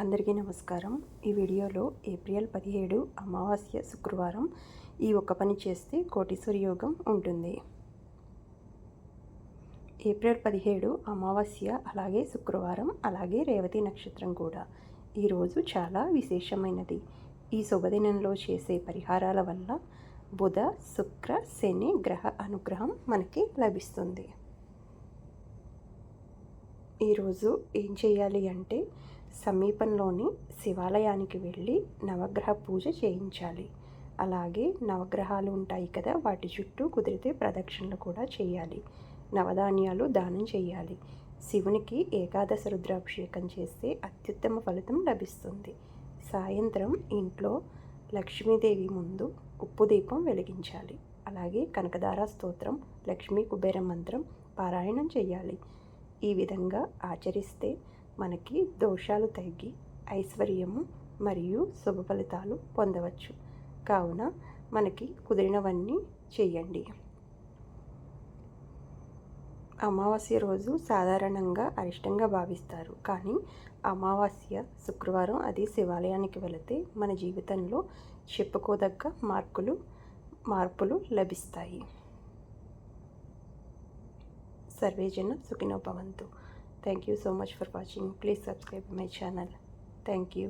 అందరికీ నమస్కారం. ఈ వీడియోలో ఏప్రిల్ 17 అమావాస్య శుక్రవారం ఈ ఒక్క పని చేస్తే కోటీశ్వర యోగం ఉంటుంది. ఏప్రిల్ 17 అమావాస్య, అలాగే శుక్రవారం, అలాగే రేవతి నక్షత్రం కూడా. ఈరోజు చాలా విశేషమైనది. ఈ శుభదినంలో చేసే పరిహారాల వల్ల బుధ, శుక్ర, శని గ్రహ అనుగ్రహం మనకి లభిస్తుంది. ఈరోజు ఏం చేయాలి అంటే, సమీపంలోని శివాలయానికి వెళ్ళి నవగ్రహ పూజ చేయించాలి. అలాగే నవగ్రహాలు ఉంటాయి కదా, వాటి చుట్టూ కుదిరితే ప్రదక్షిణలు కూడా చేయాలి. నవధాన్యాలు దానం చేయాలి. శివునికి ఏకాదశ రుద్రాభిషేకం చేస్తే అత్యుత్తమ ఫలితం లభిస్తుంది. సాయంత్రం ఇంట్లో లక్ష్మీదేవి ముందు ఉప్పు దీపం వెలిగించాలి. అలాగే కనకదార స్తోత్రం, లక్ష్మీ కుబేర మంత్రం పారాయణం చేయాలి. ఈ విధంగా ఆచరిస్తే మనకి దోషాలు తగ్గి ఐశ్వర్యము మరియు శుభ ఫలితాలు పొందవచ్చు. కావున మనకి కుదిరినవన్నీ చేయండి. అమావాస్య రోజు సాధారణంగా అరిష్టంగా భావిస్తారు, కానీ అమావాస్య శుక్రవారం అది శివాలయానికి వెళితే మన జీవితంలో చెప్పుకోదగ్గ మార్పులు లభిస్తాయి. సర్వే జన సుఖినో భవంతు. Thank you so much for watching. Please subscribe my channel. Thank you.